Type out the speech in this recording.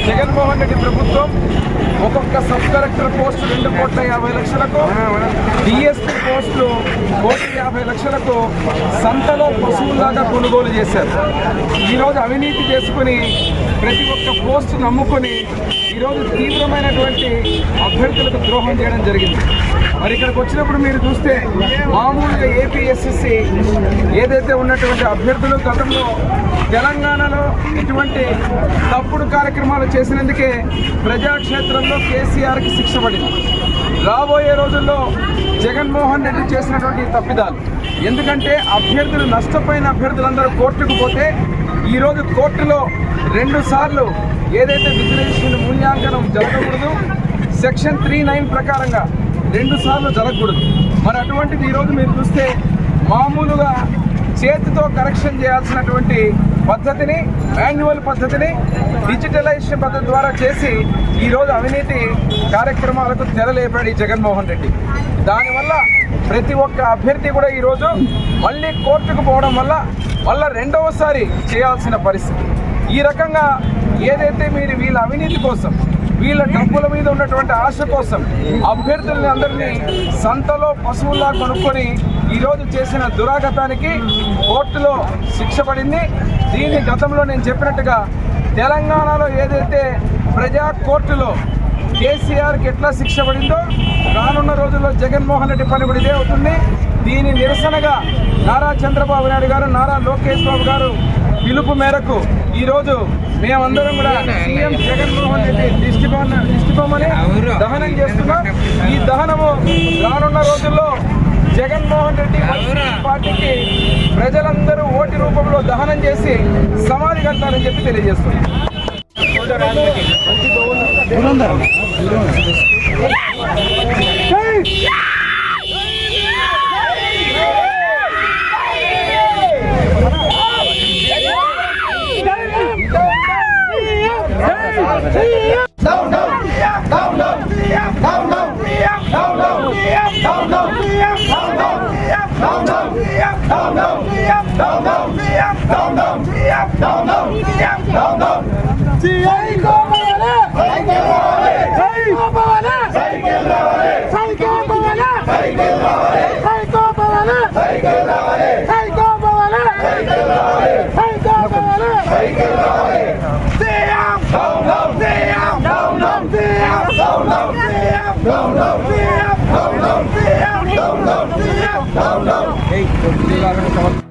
జగన్మోహన్ రెడ్డి ప్రభుత్వం ఒక్కొక్క sub collector post 2,50,00,000లకు, DSP పోస్టులు 1,50,00,000లకు సంతలో పశువులాగా కొనుగోలు చేశారు. ఈరోజు అవినీతి చేసుకుని ప్రతి ఒక్క పోస్టు నమ్ముకొని ఈరోజు తీవ్రమైనటువంటి అభ్యర్థులకు ద్రోహం చేయడం జరిగింది. మరి ఇక్కడికి వచ్చినప్పుడు మీరు చూస్తే మామూలుగా ఏపీఎస్ఎస్సి ఏదైతే ఉన్నటువంటి అభ్యర్థులు గతంలో తెలంగాణలో ఇటువంటి తప్పుడు కార్యక్రమాలు చేసినందుకే ప్రజాక్షేత్రంలో కేసీఆర్కి శిక్ష పడింది. రాబోయే రోజుల్లో జగన్మోహన్ రెడ్డి చేసినటువంటి తప్పిదాలు, ఎందుకంటే అభ్యర్థులు నష్టపోయిన అభ్యర్థులందరూ కోర్టుకు పోతే ఈరోజు కోర్టులో 2 సార్లు ఏదైతే విజిలెన్స్ మూల్యాంకనం జరగకూడదు, సెక్షన్ 39 ప్రకారంగా 2 సార్లు జరగకూడదు. మరి అటువంటిది ఈరోజు మీరు చూస్తే మామూలుగా చేతితో కరెక్షన్ చేయాల్సినటువంటి పద్ధతిని, మాన్యువల్ పద్ధతిని డిజిటలైజేషన్ పద్ధతి ద్వారా చేసి ఈరోజు అవినీతి కార్యక్రమాలకు తెరలేపాడు ఈ జగన్మోహన్ రెడ్డి. దానివల్ల ప్రతి ఒక్క అభ్యర్థి కూడా ఈరోజు మళ్ళీ కోర్టుకు పోవడం వల్ల మళ్ళీ 2వసారి చేయాల్సిన పరిస్థితి. ఈ రకంగా ఏదైతే మీరు వీళ్ళ అవినీతి కోసం, వీళ్ళ డబ్బుల మీద ఉన్నటువంటి ఆశ కోసం అభ్యర్థుల్ని అందరినీ సంతలో పశువుల్లా కొనుక్కొని ఈరోజు చేసిన దురాగతానికి కోర్టులో శిక్ష పడింది. దీని గతంలో నేను చెప్పినట్టుగా తెలంగాణలో ఏదైతే ప్రజా కోర్టులో కేసీఆర్కి ఎట్లా శిక్ష పడిందో రానున్న రోజుల్లో జగన్మోహన్ రెడ్డి పని కూడా ఇదే అవుతుంది. దీని నిరసనగా నారా చంద్రబాబు నాయుడు గారు, నారా లోకేష్ బాబు గారు పిలుపు మేరకు ఈరోజు మేమందరం కూడా సీఎం జగన్మోహన్ రెడ్డి దిష్టిబొమ్మని దహనం చేస్తున్నాం. ఈ దహనము రానున్న రోజుల్లో జగన్మోహన్ రెడ్డి పార్టీకి ప్రజలందరూ ఓటు రూపంలో దహనం చేసి సమాధి కడతారని చెప్పి తెలియజేస్తున్నాం. No.